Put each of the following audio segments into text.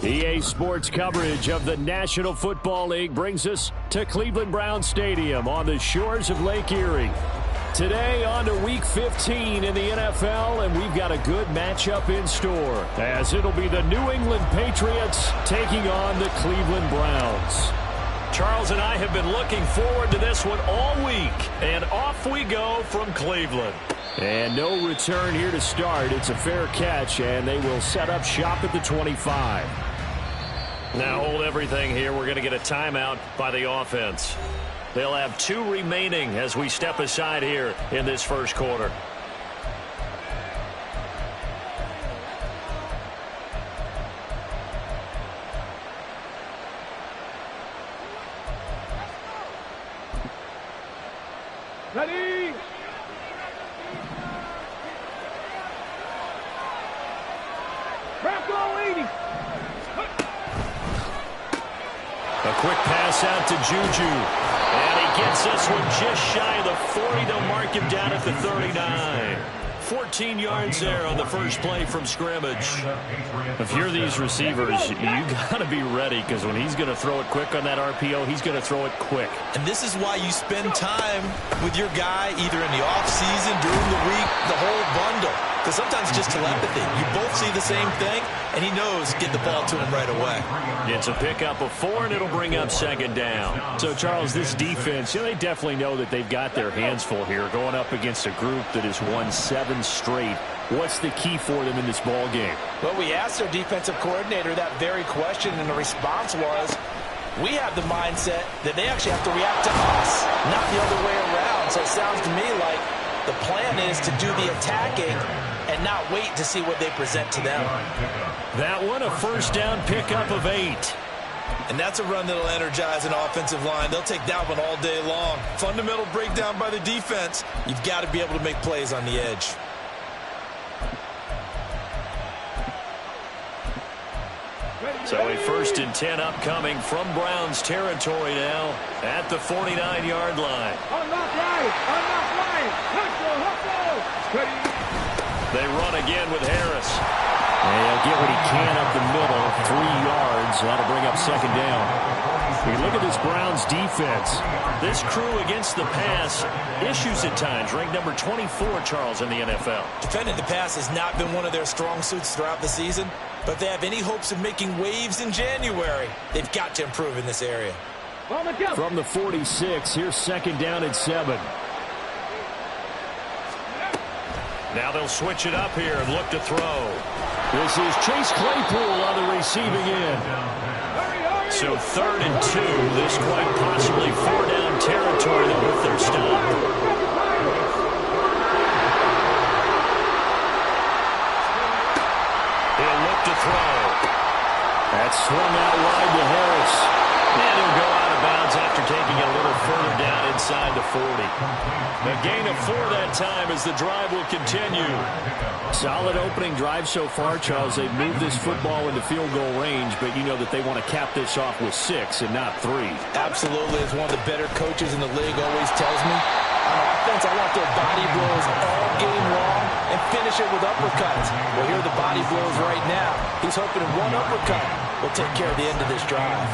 EA Sports coverage of the National Football League brings us to Cleveland Browns Stadium on the shores of Lake Erie. Today on to Week 15 in the NFL, and we've got a good matchup in store, as it'll be the New England Patriots taking on the Cleveland Browns. Charles and I have been looking forward to this one all week, and off we go from Cleveland. And no return here to start. It's a fair catch, and they will set up shop at the 25. Now hold everything here. We're going to get a timeout by the offense. They'll have 2 remaining as we step aside here in this first quarter. Ready? Bronco 80. A quick pass out to Juju. And he gets this one just shy of the 40. They'll mark him down at the 39. 14 yards there on the first play from scrimmage. If you're these receivers, you got to be ready, because when he's going to throw it quick on that RPO, he's going to throw it quick. And this is why you spend time with your guy either in the offseason, during the week, the whole bundle. Because sometimes just telepathy. You both see the same thing, and he knows get the ball to him right away. It's a pickup of 4, and it'll bring up second down. So, Charles, this defense, they definitely know that they've got their hands full here, going up against a group that has won 7 straight. What's the key for them in this ball game? Well, we asked their defensive coordinator that very question, and the response was, we have the mindset that they actually have to react to us, not the other way around. So it sounds to me like the plan is to do the attacking and not wait to see what they present to them. That one, a first down pickup of 8. And that's a run that'll energize an offensive line. They'll take that one all day long. Fundamental breakdown by the defense. You've got to be able to make plays on the edge. So a 1st and 10 upcoming from Browns territory now at the 49-yard line. Unlock right. Hustle. They run again with Harris. And he'll get what he can up the middle, 3 yards. That'll bring up second down. You look at this Browns defense. This crew against the pass, issues at times. Ranked number 24, Charles, in the NFL. Defending the pass has not been one of their strong suits throughout the season, but they have any hopes of making waves in January. They've got to improve in this area. From the 46, here's second down at 7. Now they'll switch it up here and look to throw. This is Chase Claypool on the receiving end. So 3rd and 2. This quite possibly 4-down territory with their stop. He'll look to throw. That's swung out wide to Harris. And he'll go out of bounds after taking it a little further down inside the 40. A gain of 4 that time as the drive will continue. Solid opening drive so far, Charles. They've moved this football into field goal range, but you know that they want to cap this off with 6 and not 3. Absolutely. As one of the better coaches in the league always tells me, on offense, I want their body blows all game long and finish it with uppercuts. Well, here are the body blows right now. He's hoping one uppercut will take care of the end of this drive.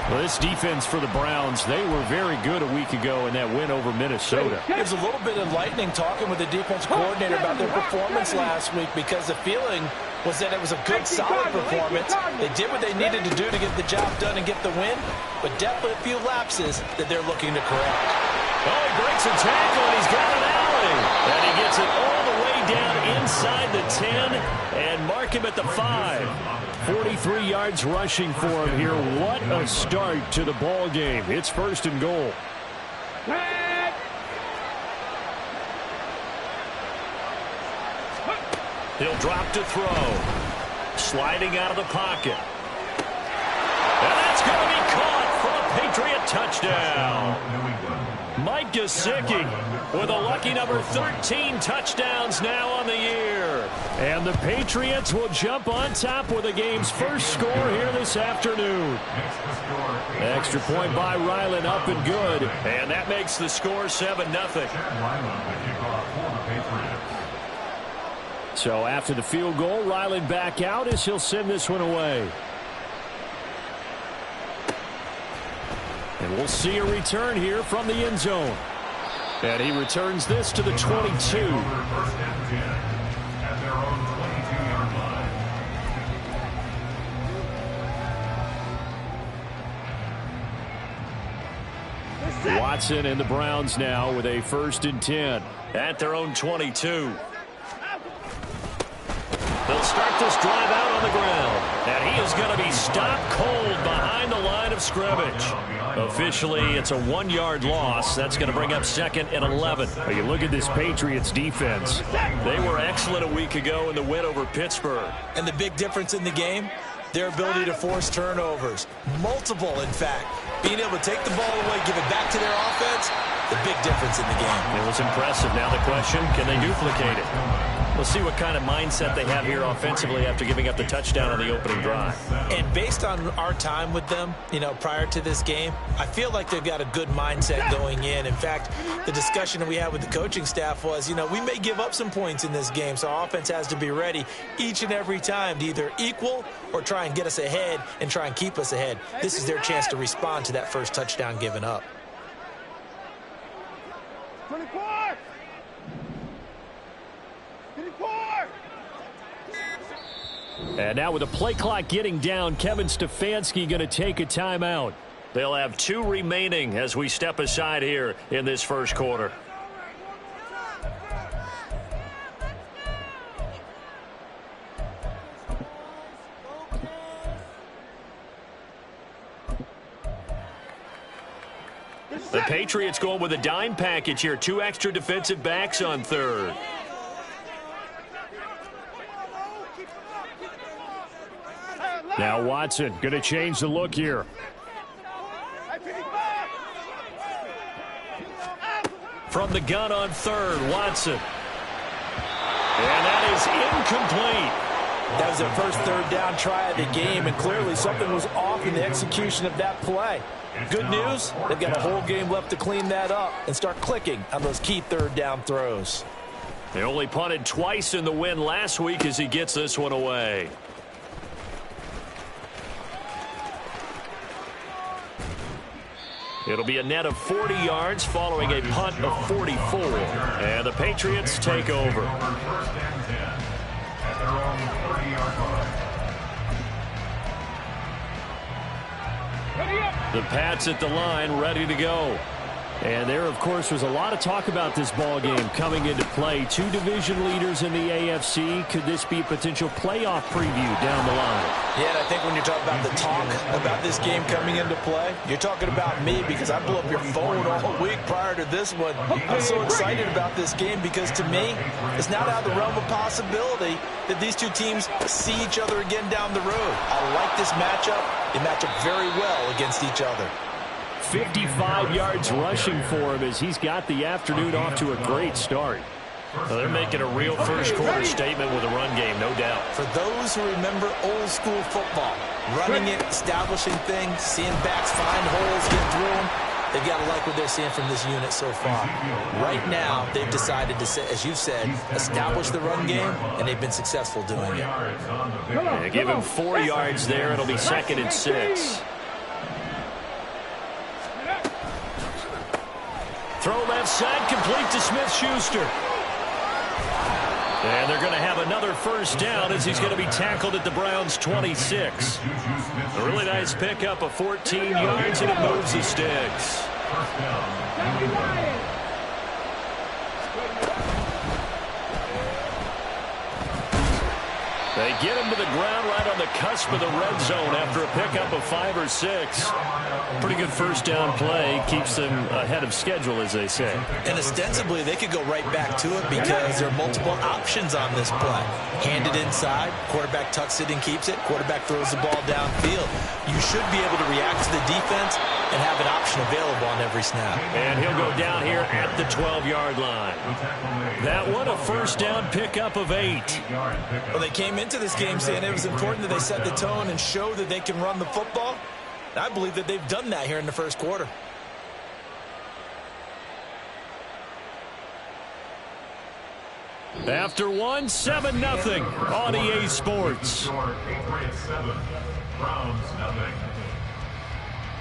Well, this defense for the Browns, they were very good a week ago in that win over Minnesota. It was a little bit enlightening talking with the defense coordinator about their performance last week, because the feeling was that it was a good, solid performance. They did what they needed to do to get the job done and get the win, but definitely a few lapses that they're looking to correct. Oh, he breaks a tackle, and he's got an alley. And he gets it all the way down inside the 10 and mark him at the 5. 43 yards rushing for him here. What a start to the ball game. It's 1st and goal. He'll drop to throw. Sliding out of the pocket. And that's going to be caught for a Patriot touchdown. Mike Gesicki with a lucky number 13 touchdowns now on the year. And the Patriots will jump on top with the game's first score here this afternoon. Extra point by Ryland, up and good. And that makes the score 7-0. So after the field goal, Ryland back out as he'll send this one away. And we'll see a return here from the end zone. And he returns this to the 22. Watson and the Browns now with a 1st and 10. At their own 22. They'll start this drive out on the ground. And he is going to be stopped cold behind the line of scrimmage. Officially, it's a 1-yard loss. That's going to bring up 2nd and 11. Well, you look at this Patriots defense. They were excellent a week ago in the win over Pittsburgh. And the big difference in the game, their ability to force turnovers. Multiple, in fact. Being able to take the ball away, give it back to their offense, the big difference in the game. It was impressive. Now the question, can they duplicate it? We'll see what kind of mindset they have here offensively after giving up the touchdown on the opening drive. And based on our time with them, prior to this game, I feel like they've got a good mindset going in. In fact, the discussion that we had with the coaching staff was, we may give up some points in this game, so our offense has to be ready each and every time to either equal or try and get us ahead and try and keep us ahead. This is their chance to respond to that first touchdown given up. 24! And now with the play clock getting down, Kevin Stefanski going to take a timeout. They'll have 2 remaining as we step aside here in this first quarter. The Patriots going with a dime package here. 2 extra defensive backs on 3rd. Now Watson going to change the look here. From the gun on 3rd, Watson. And that is incomplete. That was their first 3rd down try of the game, and clearly something was off in the execution of that play. Good news, they've got a whole game left to clean that up and start clicking on those key 3rd down throws. They only punted twice in the win last week as he gets this one away. It'll be a net of 40 yards following a punt of 44. And the Patriots take over. The Pats at the line, ready to go. And there, of course, was a lot of talk about this ball game coming into play. 2 division leaders in the AFC. Could this be a potential playoff preview down the line? Yeah, and I think when you're talking about the talk about this game coming into play, you're talking about me because I blew up your phone all week prior to this one. I'm so excited about this game because to me, it's not out of the realm of possibility that these 2 teams see each other again down the road. I like this matchup. They match up very well against each other. 55 yards rushing for him as he's got the afternoon off to a great start. Well, they're making a real first quarter statement with a run game, no doubt. For those who remember old school football, running it, establishing things, seeing backs find holes, get through them, they've got to like what they're seeing from this unit so far. Right now, they've decided to, as you said, establish the run game, and they've been successful doing it. Yeah, give him 4 yards there. It'll be 2nd and 6. Throw left side, complete to Smith-Schuster. And they're going to have another first down as he's going to be tackled at the Browns' 26. A really nice pickup of 14 yards, and it moves the sticks. They get him to the ground right on the cusp of the red zone after a pickup of 5 or 6. Pretty good first down play. Keeps them ahead of schedule, as they say. And ostensibly, they could go right back to it because there are multiple options on this play. Hand it inside, quarterback tucks it and keeps it, quarterback throws the ball downfield. You should be able to react to the defense and have an option available on every snap. And he'll go down here at the 12-yard line. That one, a first down pickup of 8. Well, they came into this game saying it was important that they set the tone and show that they can run the football. And I believe that they've done that here in the first quarter. After one, 7-0 on EA Sports.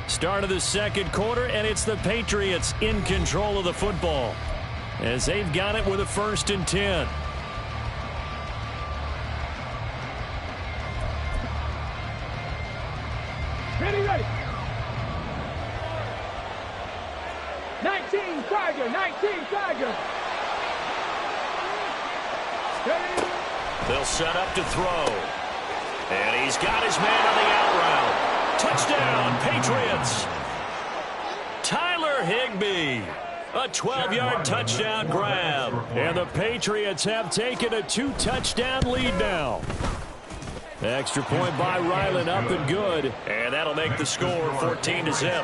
Start of the second quarter, and it's the Patriots in control of the football as they've got it with a 1st and 10. Ready. 19 Tiger. Ready. They'll set up to throw. And he's got his man on the out route. Touchdown, Patriots. Tyler Higbee. A 12-yard touchdown grab. And the Patriots have taken a 2-touchdown lead now. Extra point by Ryland, up and good. And that'll make the score 14-0.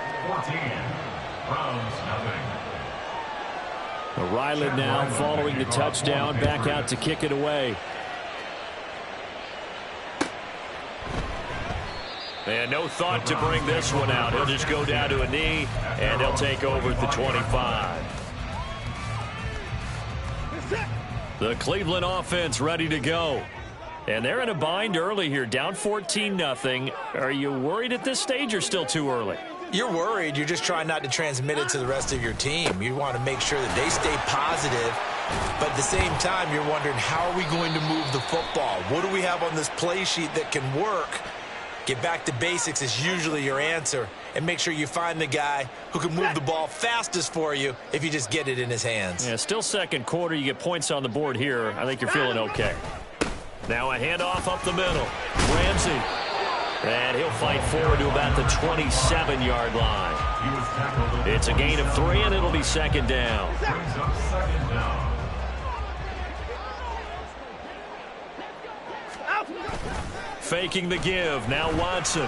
Ryland now following the touchdown, back out to kick it away. And no thought to bring this one out. He'll just go down to a knee, and he'll take over at the 25. The Cleveland offense ready to go. And they're in a bind early here, down 14-0. Are you worried at this stage or still too early? You're worried. You're just trying not to transmit it to the rest of your team. You want to make sure that they stay positive. But at the same time, you're wondering, how are we going to move the football? What do we have on this play sheet that can work? Get back to basics is usually your answer. And make sure you find the guy who can move the ball fastest for you if you just get it in his hands. Yeah, still second quarter. You get points on the board here. I think you're feeling okay. Now a handoff up the middle. Ramsey. And he'll fight forward to about the 27-yard line. It's a gain of 3, and it'll be 2nd down. Faking the give. Now Watson.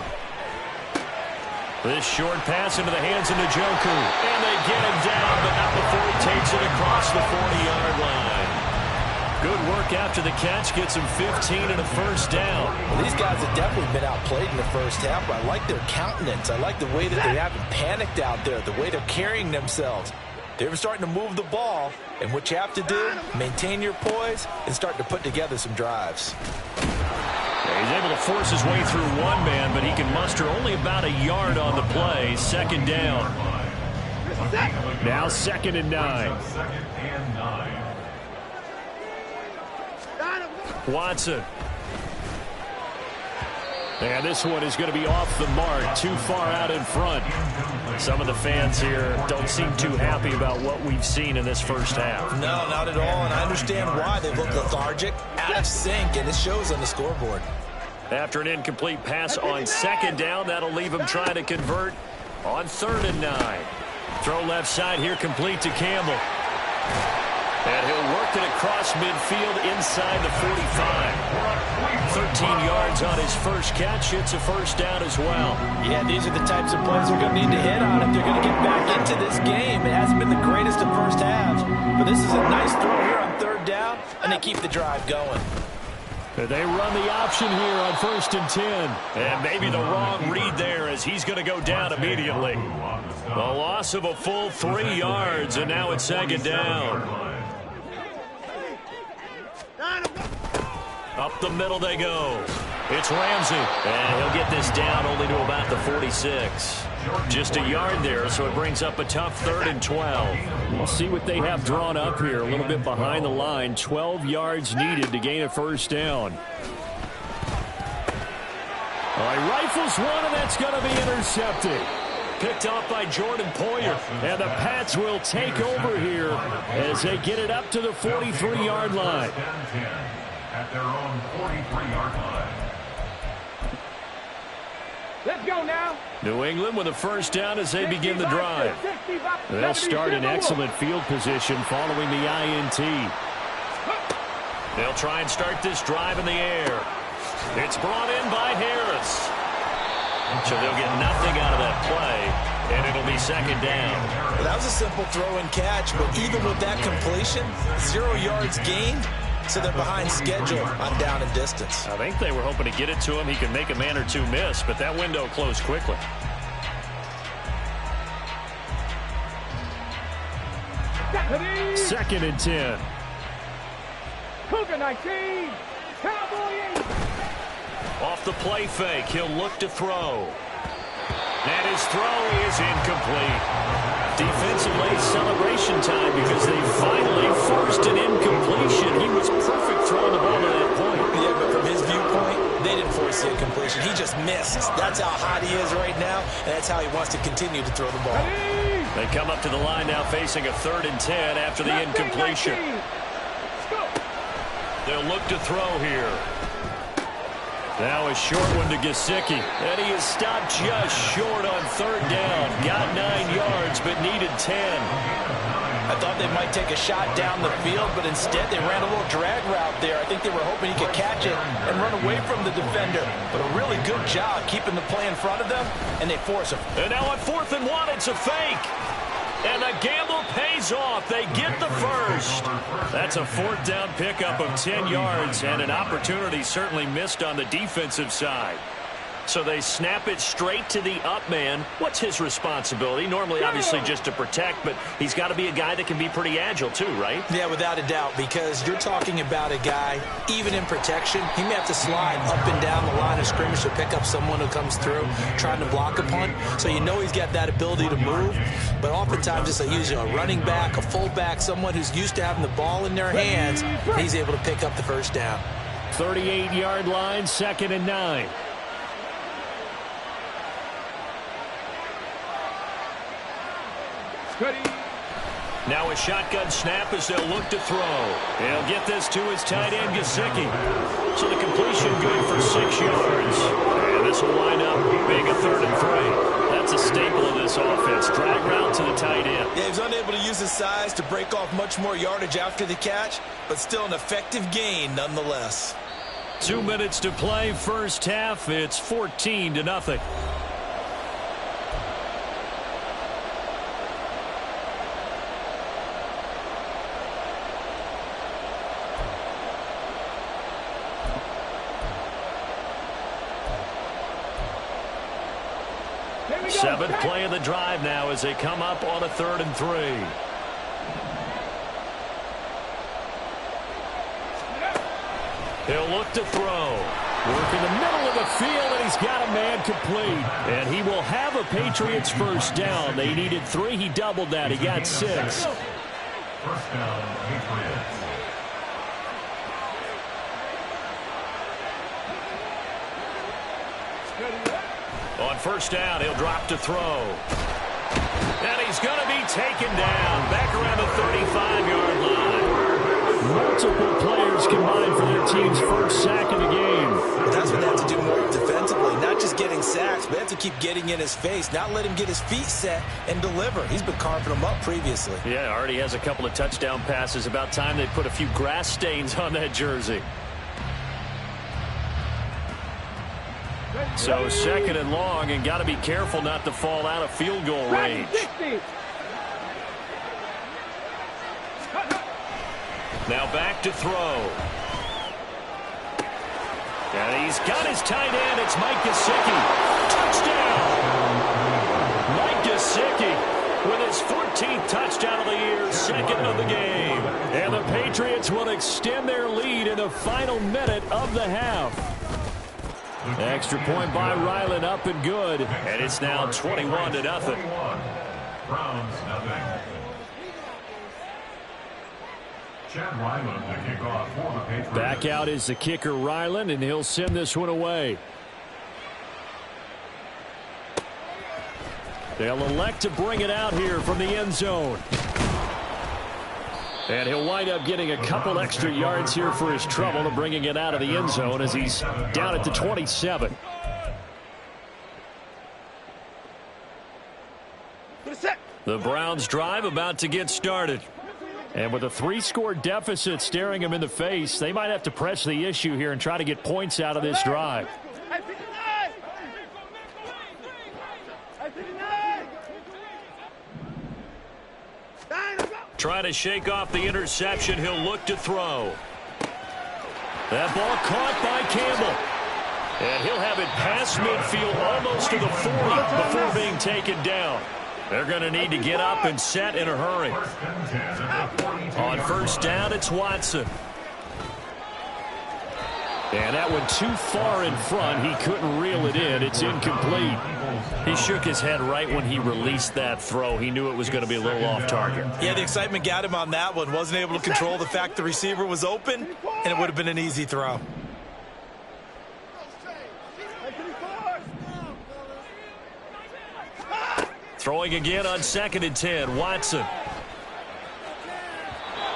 This short pass into the hands of Njoku. And they get him down, but not before he takes it across the 40-yard line. Good work after the catch. Gets him 15 and a 1st down. Well, these guys have definitely been outplayed in the first half. I like their countenance. I like the way that they haven't panicked out there, the way they're carrying themselves. They're starting to move the ball, and what you have to do, maintain your poise and start to put together some drives. He's able to force his way through one man, but he can muster only about a yard on the play. 2nd down. Now 2nd and 9. Watson. And this one is going to be off the mark, too far out in front. Some of the fans here don't seem too happy about what we've seen in this first half. No, not at all, and I understand why. They look lethargic, out of sync, and it shows on the scoreboard. After an incomplete pass on 2nd down, that'll leave him trying to convert on 3rd and 9. Throw left side here, complete to Campbell. And he'll work it across midfield inside the 45. 13 yards on his first catch. It's a 1st down as well. Yeah, these are the types of plays they're going to need to hit on if they're going to get back into this game. It hasn't been the greatest of first halves, but this is a nice throw here on 3rd down, and they keep the drive going. They run the option here on 1st and 10. And maybe the wrong read there as he's going to go down immediately. The loss of a full 3 yards, and now it's 2nd down. Up the middle they go. It's Ramsey. And he'll get this down only to about the 46. Just a yard there, so it brings up a tough 3rd and 12. We'll see what they have drawn up here. A little bit behind the line. 12 yards needed to gain a 1st down. He rifles one, and that's going to be intercepted. Picked off by Jordan Poyer. And the Pats will take over here as they get it up to the 43-yard line. At their own 43-yard line. Let's go now. New England with a 1st down as they begin the drive. They'll start in excellent field position following the INT. They'll try and start this drive in the air. It's brought in by Harris. So they'll get nothing out of that play, and it'll be 2nd down. Well, that was a simple throw and catch, but even with that completion, 0 yards gained. So they're behind schedule on down and distance. I think they were hoping to get it to him. He could make a man or two miss, but that window closed quickly. Ready. 2nd and 10. Cougar 19. Cowboy 8. Off the play fake, he'll look to throw. And his throw is incomplete. Defensively, celebration time because they finally forced an incompletion. He was perfect throwing the ball to that point. Yeah, but from his viewpoint, they didn't force the incompletion. He just missed. That's how hot he is right now, and that's how he wants to continue to throw the ball. They come up to the line now facing a 3rd and 10 after the incompletion. They'll look to throw here. Now a short one to Gesicki. And he is stopped just short on 3rd down. Got 9 yards, but needed 10. I thought they might take a shot down the field, but instead they ran a little drag route there. I think they were hoping he could catch it and run away from the defender. But a really good job keeping the play in front of them, and they force him. And now on 4th and 1, it's a fake. And the gamble pays off. They get the first. That's a 4th down pickup of 10 yards and an opportunity certainly missed on the defensive side. So they snap it straight to the up man. What's his responsibility? Normally, obviously, just to protect, but he's got to be a guy that can be pretty agile too, right? Yeah, without a doubt, because you're talking about a guy, even in protection, he may have to slide up and down the line of scrimmage to pick up someone who comes through trying to block a punt. So you know he's got that ability to move, but oftentimes it's usually a running back, a fullback, someone who's used to having the ball in their hands, and he's able to pick up the first down. 38-yard line, 2nd and 9. Now a shotgun snap as they'll look to throw. He'll get this to his tight end, Gesicki. So the completion good for 6 yards. And this will wind up being a 3rd and 3. That's a staple of this offense. Drag route to the tight end. Yeah, he was unable to use his size to break off much more yardage after the catch, but still an effective gain nonetheless. 2 minutes to play, first half. It's 14-0. Seventh play of the drive now as they come up on a 3rd and 3. He'll look to throw. Work in the middle of the field, and he's got a man complete. And he will have a Patriots first down. They needed 3. He doubled that. He got 6. First down, Patriots. On first down, he'll drop to throw. And he's going to be taken down back around the 35-yard line. Multiple players combined for their team's first sack of the game. That's what they have to do more defensively, not just getting sacks, but they have to keep getting in his face, not let him get his feet set and deliver. He's been carving them up previously. Yeah, already has a couple of touchdown passes. About time they put a few grass stains on that jersey. So 2nd and long, and got to be careful not to fall out of field goal range. Now back to throw. And he's got his tight end. It's Mike Gesicki. Touchdown! Mike Gesicki with his 14th touchdown of the year, 2nd of the game. And the Patriots will extend their lead in the final minute of the half. Extra point by Ryland, up and good. And it's now 21-0. Browns, nothing. Chad Ryland to kick off for the Patriots. Back out is the kicker, Ryland, and he'll send this one away. They'll elect to bring it out here from the end zone. And he'll wind up getting a couple extra yards here for his trouble to bringing it out of the end zone as he's down at the 27. The Browns drive about to get started. And with a 3-score deficit staring him in the face, they might have to press the issue here and try to get points out of this drive. Trying to shake off the interception. He'll look to throw. That ball caught by Campbell. And he'll have it past midfield almost to the 40 before being taken down. They're going to need to get up and set in a hurry. On first down, it's Watson. And that one too far in front. He couldn't reel it in. It's incomplete. He shook his head right when he released that throw. He knew it was going to be a little off target. Yeah, the excitement got him on that one. Wasn't able to control the fact the receiver was open, and it would have been an easy throw. Throwing again on 2nd and 10. Watson.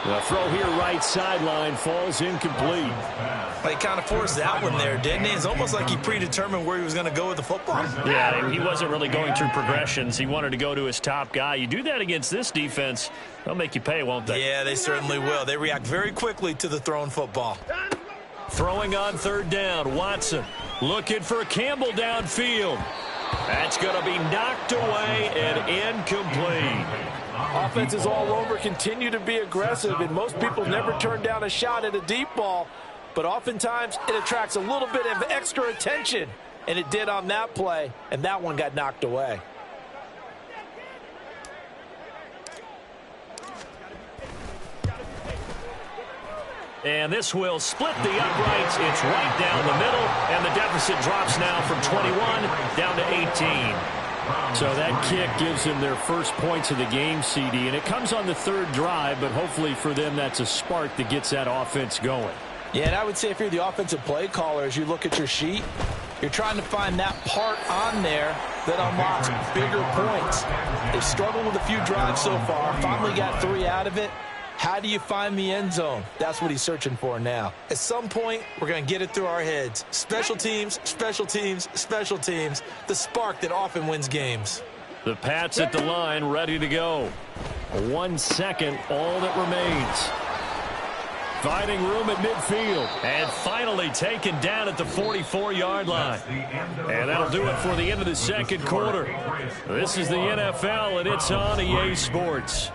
The throw here right sideline falls incomplete. He kind of forced that one there, didn't he? It's almost like he predetermined where he was going to go with the football. Yeah, he wasn't really going through progressions. He wanted to go to his top guy. You do that against this defense, they'll make you pay, won't they? Yeah, they certainly will. They react very quickly to the thrown football. Throwing on 3rd down. Watson looking for Campbell downfield. That's going to be knocked away and incomplete. Offenses all over continue to be aggressive, and most people never turn down a shot at a deep ball. But oftentimes it attracts a little bit of extra attention, and it did on that play, and that one got knocked away. And this will split the uprights. It's right down the middle, and the deficit drops now from 21 down to 18. So that kick gives them their first points of the game, CD, and it comes on the 3rd drive, but hopefully for them that's a spark that gets that offense going. Yeah, and I would say if you're the offensive play caller, as you look at your sheet, you're trying to find that part on there that unlocks bigger points. They've struggled with a few drives so far, finally got 3 out of it. How do you find the end zone? That's what he's searching for now. At some point, we're going to get it through our heads. Special teams, special teams, special teams. The spark that often wins games. The Pats at the line, ready to go. 1 second, all that remains. Finding room at midfield. And finally taken down at the 44-yard line. And that'll do it for the end of the 2nd quarter. This is the NFL, and it's on EA Sports.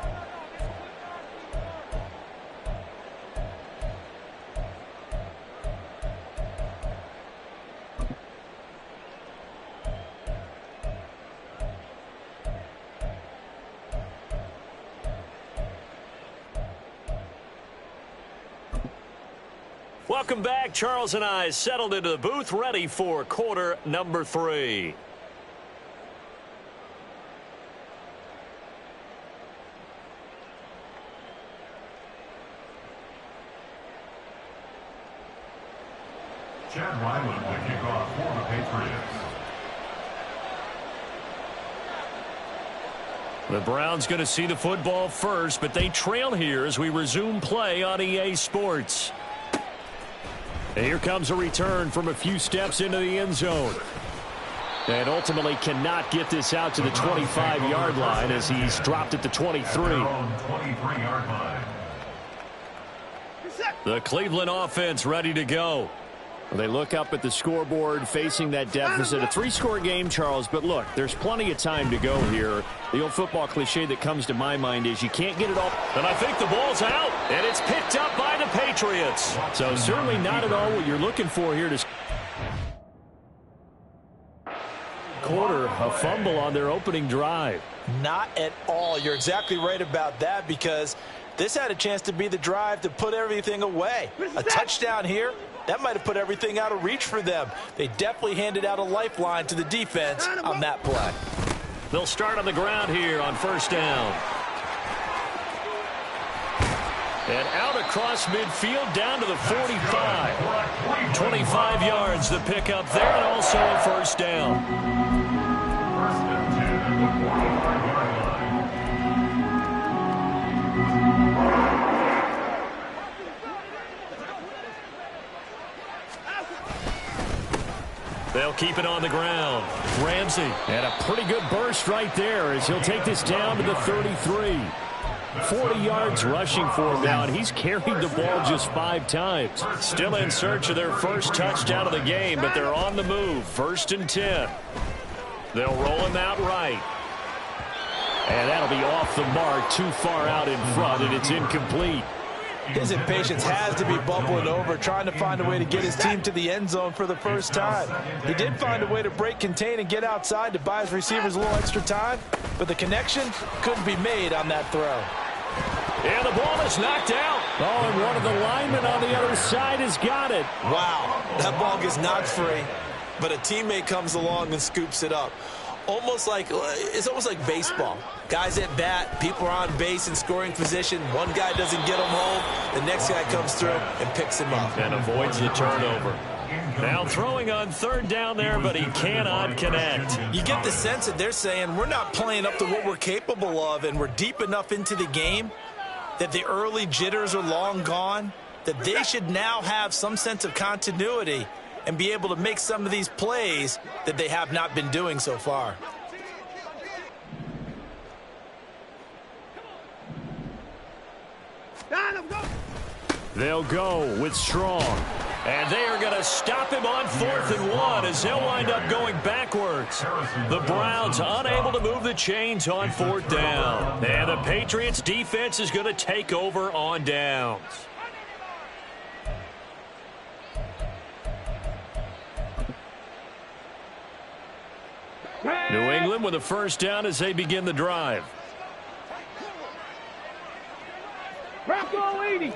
Welcome back. Charles and I settled into the booth, ready for quarter number 3. Chad Ryland to kick off for the Patriots. The Browns going to see the football first, but they trail here as we resume play on EA Sports. And here comes a return from a few steps into the end zone. And ultimately cannot get this out to the 25-yard line as he's dropped at the 23. The Cleveland offense ready to go. They look up at the scoreboard facing that deficit. A 3-score game, Charles, but look, there's plenty of time to go here. The old football cliche that comes to my mind is you can't get it all. And I think the ball's out, and it's picked up by the Patriots. So certainly not at all what you're looking for here to quarter, a fumble on their opening drive. Not at all. You're exactly right about that, because this had a chance to be the drive to put everything away. A touchdown here, that might have put everything out of reach for them. They definitely handed out a lifeline to the defense on that play. They'll start on the ground here on 1st down. And out across midfield down to the 45. 25 yards to pick up there, and also a 1st down. 1st and 10 at the 45-yard line. They'll keep it on the ground. Ramsey. And a pretty good burst right there as he'll take this down to the 33. 40 yards rushing for him now, and he's carried the ball just 5 times. Still in search of their first touchdown of the game, but they're on the move. 1st and 10. They'll roll him out right. And that'll be off the mark, too far out in front, and it's incomplete. His impatience has to be bubbling over, trying to find a way to get his team to the end zone for the first time. He did find a way to break contain and get outside to buy his receivers a little extra time, but the connection couldn't be made on that throw. And the ball is knocked out. Oh, and one of the linemen on the other side has got it. Wow, that ball gets knocked free, but a teammate comes along and scoops it up. It's almost like baseball. Guys at bat, people are on base in scoring position. One guy doesn't get him home. The next guy comes through and picks him up. And avoids the turnover. Now throwing on third down there, but he cannot connect. You get the sense that they're saying we're not playing up to what we're capable of, and we're deep enough into the game that the early jitters are long gone, that they should now have some sense of continuity and be able to make some of these plays that they have not been doing so far. They'll go with Strong. And they are going to stop him on 4th and 1 as he'll wind up going backwards. The Browns unable to move the chains on 4th down. And the Patriots defense is going to take over on downs. New England with a first down as they begin the drive. Bronco 80.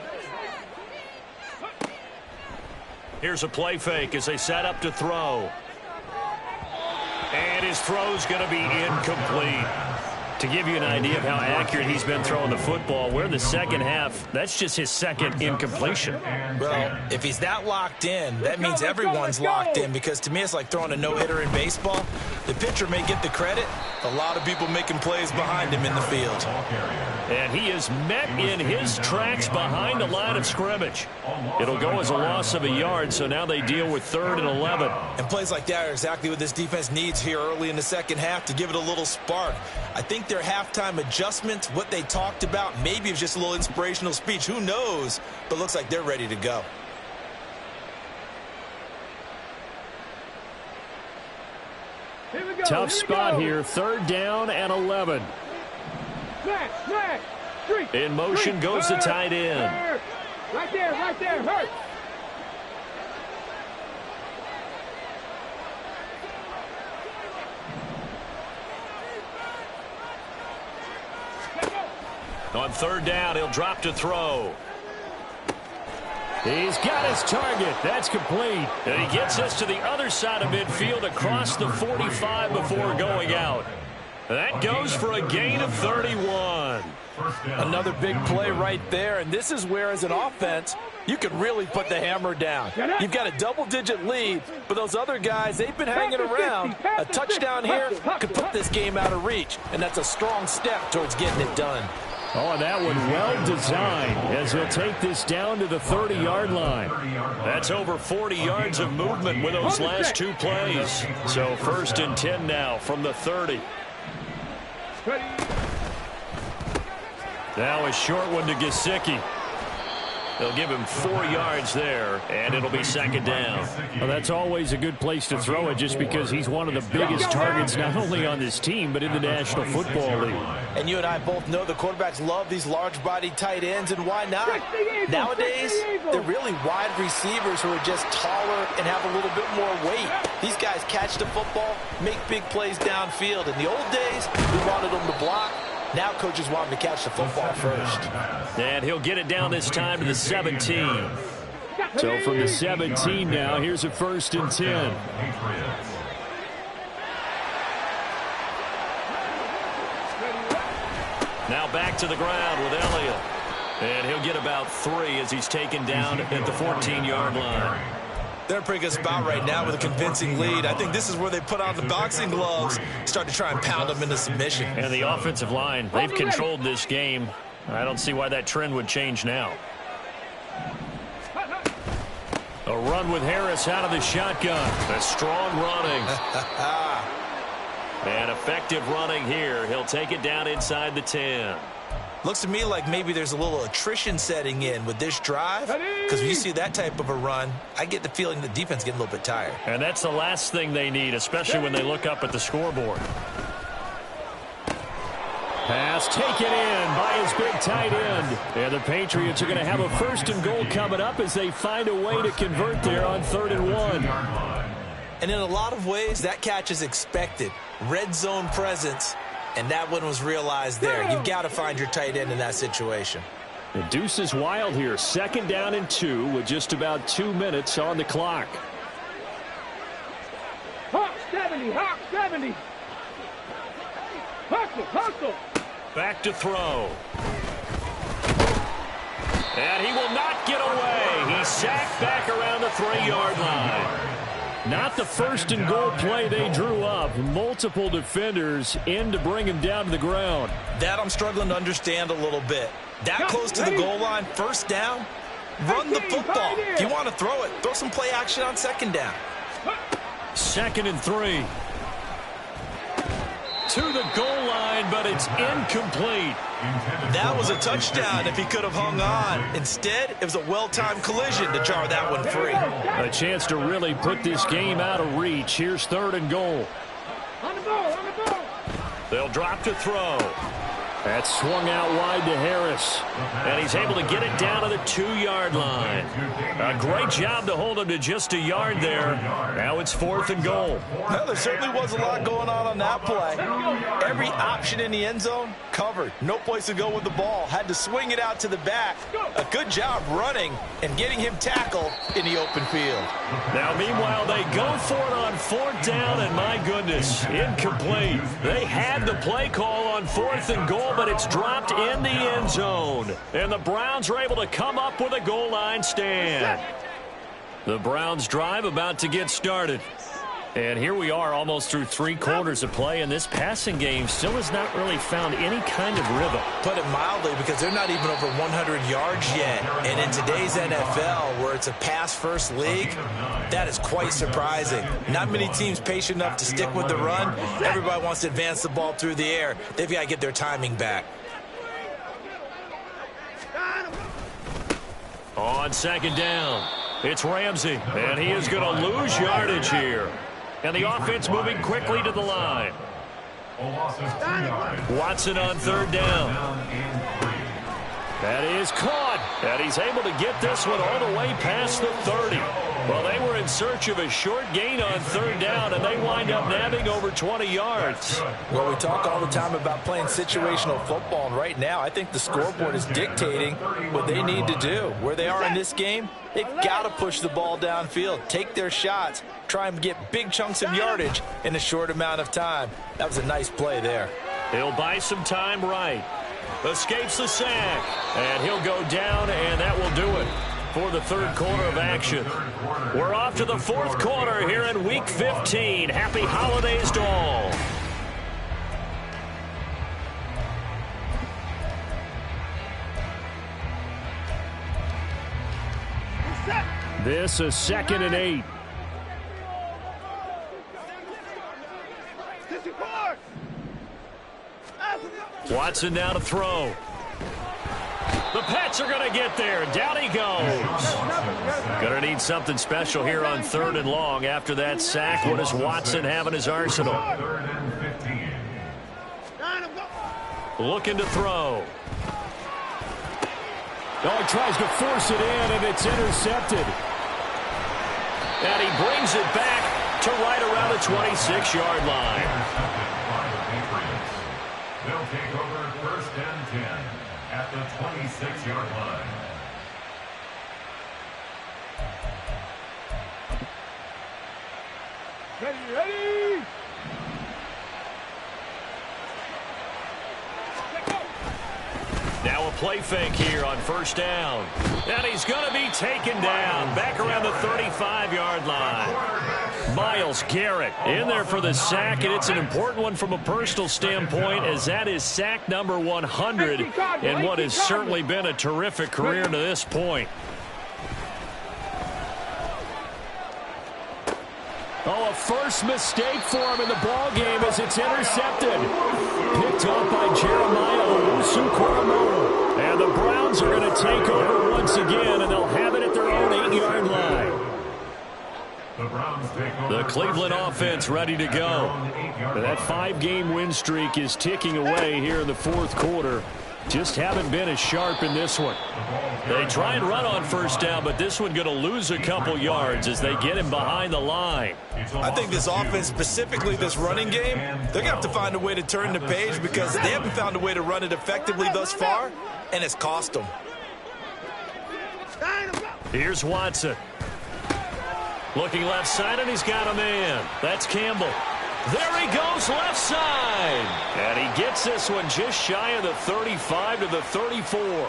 Here's a play fake as they set up to throw. And his throw's going to be incomplete. To give you an idea of how accurate he's been throwing the football, we're in the second half. That's just his second incompletion. Well, if he's that locked in, that means everyone's locked in, because to me it's like throwing a no-hitter in baseball. The pitcher may get the credit. A lot of people making plays behind him in the field. And he is met in his tracks behind the line of scrimmage. It'll go as a loss of a yard, so now they deal with 3rd and 11. And plays like that are exactly what this defense needs here early in the second half to give it a little spark. I think their halftime adjustment, what they talked about, maybe it was just a little inspirational speech. Who knows? But looks like they're ready to go. Tough spot here. 3rd down and 11. In motion goes the tight end. Right there, hurt. On 3rd down, he'll drop to throw. He's got his target. That's complete. And he gets us to the other side of midfield across the 45 before going out. That goes for a gain of 31. Another big play right there, and this is where, as an offense, you could really put the hammer down. You've got a double-digit lead, but those other guys, they've been hanging around. A touchdown here could put this game out of reach, and that's a strong step towards getting it done. Oh, and that one well designed as he'll take this down to the 30-yard line. That's over 40 yards of movement with those last 2 plays. So 1st and 10 now from the 30. Now a short one to Gesicki. They'll give him 4 yards there, and it'll be 2nd down. Well, that's always a good place to throw it, just because he's one of the biggest targets not only on this team but in the National Football League. And you and I both know the quarterbacks love these large-bodied tight ends, and why not? Nowadays, they're really wide receivers who are just taller and have a little bit more weight. These guys catch the football, make big plays downfield. In the old days, we wanted them to block. Now coaches want him to catch the football first. And he'll get it down this time to the 17. So from the 17 now, here's a 1st and 10. Now back to the ground with Elliott. And he'll get about 3 as he's taken down at the 14-yard line. They're in a pretty good spot right now with a convincing lead. I think this is where they put on the boxing gloves, start to try and pound them into submission. And the offensive line, they've controlled this game. I don't see why that trend would change now. A run with Harris out of the shotgun. A strong running. And effective running here. He'll take it down inside the 10. Looks to me like maybe there's a little attrition setting in with this drive, because when you see that type of a run, I get the feeling the defense getting a little bit tired. And that's the last thing they need, especially when they look up at the scoreboard. Pass taken in by his big tight end. And the Patriots are going to have a 1st and goal coming up as they find a way to convert there on 3rd and 1. And in a lot of ways, that catch is expected. Red zone presence. And that one was realized there. You've got to find your tight end in that situation. The deuce is wild here. 2nd down and 2 with just about 2 minutes on the clock. Hawk 70, Hawk 70. Hustle, hustle. Back to throw. And he will not get away. He's sacked back around the 3-yard line. Not the 1st and goal play they drew up. Multiple defenders in to bring him down to the ground. That I'm struggling to understand a little bit. That close to the goal line, 1st down, run the football. If you want to throw it, throw some play action on 2nd down. 2nd and 3. To the goal line, but it's incomplete. That was a touchdown if he could have hung on. Instead, it was a well-timed collision to jar that one free. A chance to really put this game out of reach. Here's 3rd and goal. On the ball, on the ball. They'll drop to throw. That's swung out wide to Harris. And he's able to get it down to the 2-yard line. A great job to hold him to just a yard there. Now it's 4th and goal. Well, there certainly was a lot going on that play. Every option in the end zone covered. No place to go with the ball. Had to swing it out to the back. A good job running and getting him tackled in the open field. Now, meanwhile, they go for it on 4th down, and my goodness, incomplete. They had the play call on 4th and goal, but it's dropped in the end zone. And the Browns are able to come up with a goal line stand. The Browns drive about to get started. And here we are almost through 3 quarters of play, and this passing game still has not really found any kind of rhythm. Put it mildly, because they're not even over 100 yards yet. And in today's NFL, where it's a pass-first league, that is quite surprising. Not many teams patient enough to stick with the run. Everybody wants to advance the ball through the air. They've got to get their timing back. On 2nd down, it's Ramsey, and he is going to lose yardage here. And the offense moving quickly to the line. Watson on 3rd down. That is caught, and he's able to get this one all the way past the 30. Well, they were in search of a short gain on 3rd down, and they wind up nabbing over 20 yards. Well, we talk all the time about playing situational football, and right now I think the scoreboard is dictating what they need to do. Where they are in this game, they've got to push the ball downfield, take their shots, try and get big chunks of yardage in a short amount of time. That was a nice play there. He'll buy some time right. Escapes the sack, and he'll go down, and that will do it for the 3rd quarter of action. We're off to the 4th quarter here in Week 15. Happy holidays to all. This is 2nd and 8. Watson now to throw. The Pats are going to get there. Down he goes. Going to need something special here on 3rd and long after that sack. What does Watson have in his arsenal? Looking to throw. Oh, he tries to force it in, and it's intercepted. And he brings it back to right around the 26-yard line. They'll take over 1st and 10 at the 26-yard line. Ready. Now a play fake here on 1st down. And he's going to be taken down back around the 35-yard line. Myles Garrett in there for the sack, and it's an important one from a personal standpoint, as that is sack number 100 in what has certainly been a terrific career to this point. Oh, a first mistake for him in the ball game as it's intercepted. Picked up by Jeremiah Owusu-Koramoah. And the Browns are going to take over once again, and they'll have it at their own 8-yard line. The Cleveland offense ready to go. That 5-game win streak is ticking away here in the 4th quarter. Just haven't been as sharp in this one. They try and run on 1st down, but this one going to lose a couple yards as they get him behind the line. I think this offense, specifically this running game, they're going to have to find a way to turn the page because they haven't found a way to run it effectively thus far, and it's cost them. Here's Watson. Looking left side, and he's got a man. That's Campbell. There he goes left side. And he gets this one just shy of the 35 to the 34.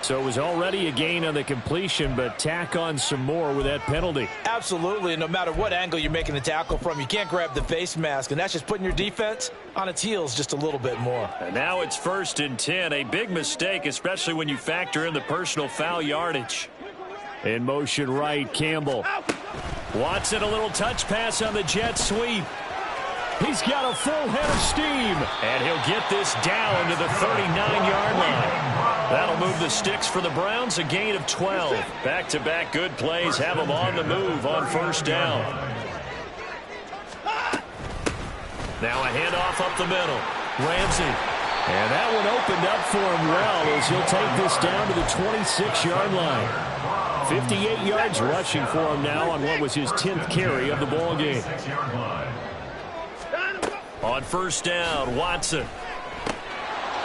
So it was already a gain on the completion, but tack on some more with that penalty. Absolutely, and no matter what angle you're making the tackle from, you can't grab the face mask, and that's just putting your defense on its heels just a little bit more. And now it's 1st and 10, a big mistake, especially when you factor in the personal foul yardage. In motion right, Campbell. Watson, a little touch pass on the jet sweep. He's got a full head of steam. And he'll get this down to the 39-yard line. That'll move the sticks for the Browns, a gain of 12. Back-to-back good plays have them on the move on 1st down. Now a handoff up the middle. Ramsey. And that one opened up for him well as he'll take this down to the 26-yard line. 58 yards rushing for him now on what was his 10th carry of the ball game. On 1st down, Watson.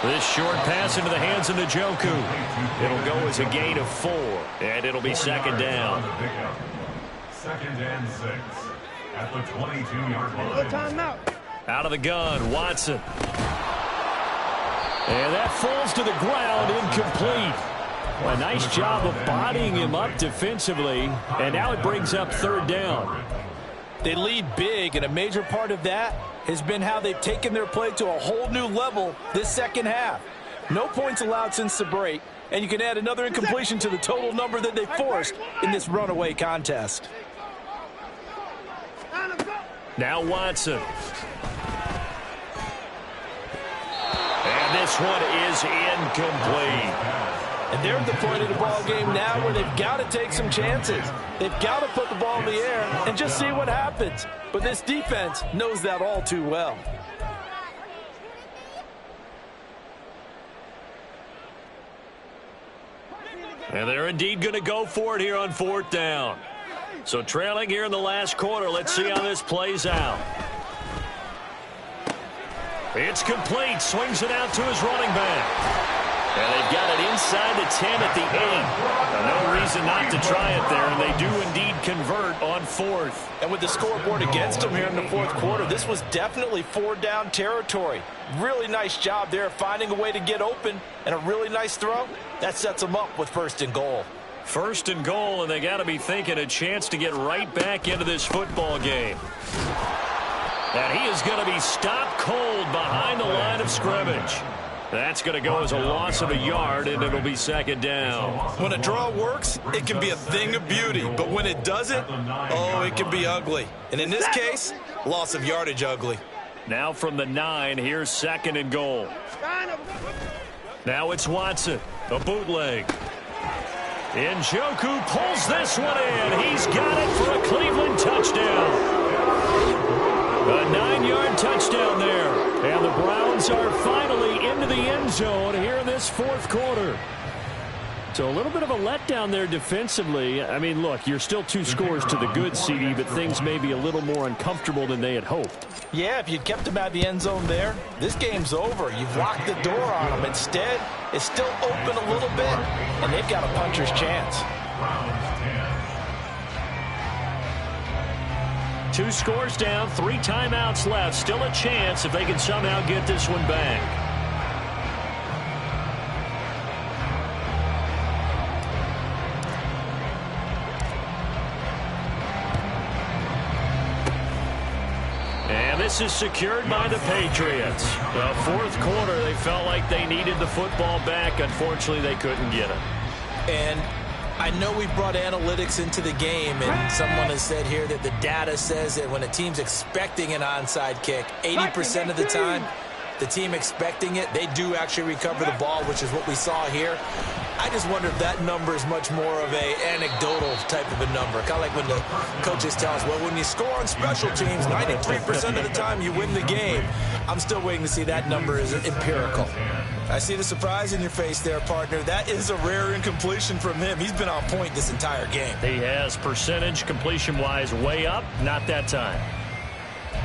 This short pass into the hands of Njoku. It'll go as a gain of 4, and it'll be 2nd down. 2nd and 6 at the 22-yard line. Timeout. Out of the gun, Watson. And that falls to the ground, incomplete. A nice job of bodying him up defensively, and now it brings up 3rd down. They lead big, and a major part of that has been how they've taken their play to a whole new level this second half. No points allowed since the break, and you can add another incompletion to the total number that they forced in this runaway contest. Now Watson. And this one is incomplete. And they're at the point of the ball game now where they've got to take some chances. They've got to put the ball in the air and just see what happens. But this defense knows that all too well. And they're indeed going to go for it here on 4th down. So trailing here in the last quarter. Let's see how this plays out. It's complete. Swings it out to his running back. And they've got it inside the 10 at the 8. No reason not to try it there, and they do indeed convert on 4th. And with the scoreboard against them here in the 4th quarter, this was definitely 4-down territory. Really nice job there finding a way to get open, and a really nice throw. That sets them up with 1st and goal. 1st and goal, and they got to be thinking a chance to get right back into this football game. And he is going to be stopped cold behind the line of scrimmage. That's going to go as a loss of a yard, and it'll be 2nd down. When a draw works, it can be a thing of beauty. But when it doesn't, oh, it can be ugly. And in this case, loss of yardage ugly. Now from the 9, here's 2nd and goal. Now it's Watson, a bootleg. Njoku pulls this one in. He's got it for a Cleveland touchdown. A 9-yard touchdown there. And the Browns are finally into the end zone here in this 4th quarter. So a little bit of a letdown there defensively. I mean, look, you're still 2 scores to the good, CD, but things may be a little more uncomfortable than they had hoped. Yeah, if you'd kept them out of the end zone there, this game's over. You've locked the door on them. Instead, it's still open a little bit, and they've got a puncher's chance. 2 scores down, 3 timeouts left. Still a chance if they can somehow get this one back. And this is secured by the Patriots. The 4th quarter, they felt like they needed the football back. Unfortunately, they couldn't get it. And I know we've brought analytics into the game, and someone has said here that the data says that when a team's expecting an onside kick, 80% of the time, the team expecting it, they do actually recover the ball, which is what we saw here. I just wonder if that number is much more of a anecdotal type of a number. Kind of like when the coaches tell us, well, when you score on special teams, 93% of the time you win the game. I'm still waiting to see that number is empirical. I see the surprise in your face there, partner. That is a rare incompletion from him. He's been on point this entire game. He has percentage completion-wise way up. Not that time.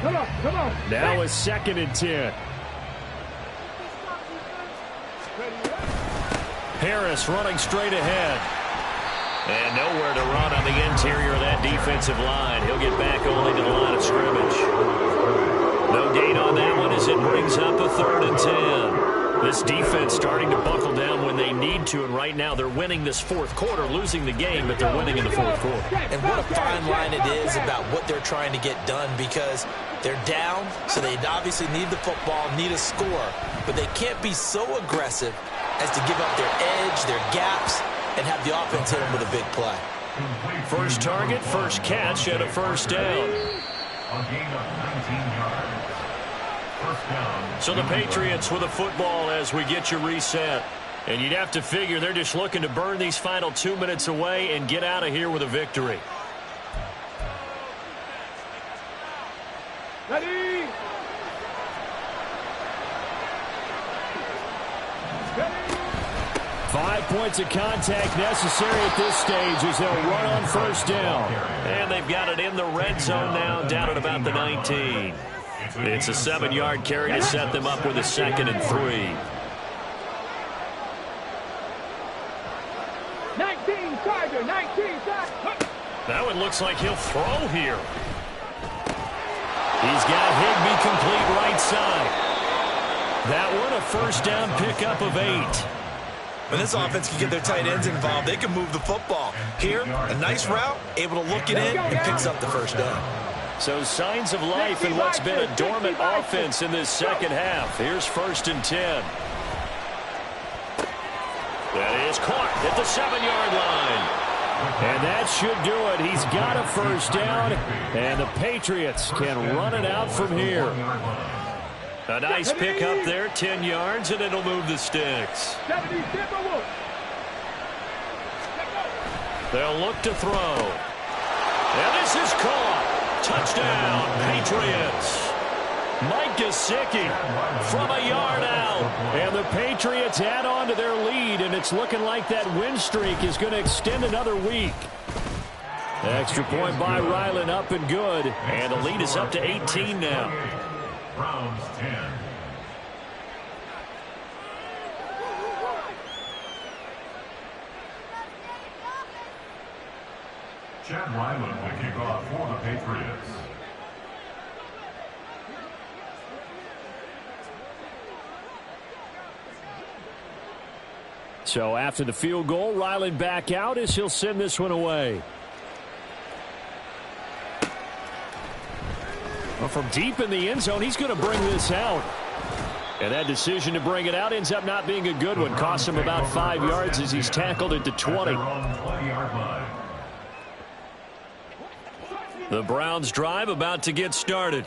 Come on, come on. Now it's 2nd and 10. Harris running straight ahead. And nowhere to run on the interior of that defensive line. He'll get back only to the line of scrimmage. No gain on that one as it brings up a 3rd and 10. This defense starting to buckle down when they need to, and right now they're winning this 4th quarter, losing the game, but they're winning in the 4th quarter. And what a fine line it is about what they're trying to get done, because they're down, so they obviously need the football, need a score, but they can't be so aggressive as to give up their edge, their gaps, and have the offense hit them with a big play. First target, first catch, and a first down. A gain of 19 yards. First down. So the Patriots with a football as we get you reset. And you'd have to figure they're just looking to burn these final 2 minutes away and get out of here with a victory. Ready? 5 points of contact necessary at this stage as they'll run on first down. And they've got it in the red zone now, down at about the 19. It's a 7-yard carry to set them up with a 2nd and 3. 19 Tiger, 19 Tiger. That one looks like he'll throw here. He's got Higbee complete right side. That one a first down pickup of 8. When this offense can get their tight ends involved, they can move the football. Here, a nice route, able to look it in, and picks up the first down. So signs of life in what's been a dormant offense in this second half. Here's 1st and 10. That is caught at the 7-yard line. And that should do it. He's got a first down, and the Patriots can run it out from here. A nice pick up there, 10 yards, and it'll move the sticks. They'll look to throw. And this is caught. Touchdown, Patriots. Mike Gesicki from a yard out. And the Patriots add on to their lead, and it's looking like that win streak is going to extend another week. Extra point by Ryland, up and good. And the lead is up to 18 now. Browns 10. Chad Ryland will kick off for the Patriots. So after the field goal, Ryland back out as he'll send this one away. Well, from deep in the end zone, he's going to bring this out. And that decision to bring it out ends up not being a good one. Cost him about 5 yards as he's tackled at the 20. The Browns drive about to get started.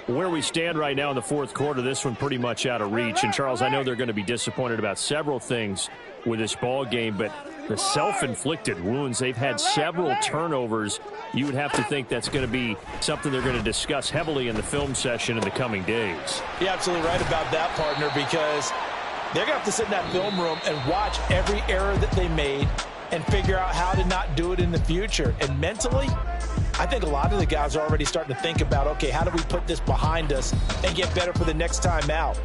Where we stand right now in the 4th quarter, this one pretty much out of reach. And, Charles, I know they're going to be disappointed about several things with this ball game, but the self-inflicted wounds, they've had several turnovers. You would have to think that's going to be something they're going to discuss heavily in the film session in the coming days. You're absolutely right about that, partner, because they're going to have to sit in that film room and watch every error that they made and figure out how to not do it in the future. And mentally, I think a lot of the guys are already starting to think about, okay, how do we put this behind us and get better for the next time out?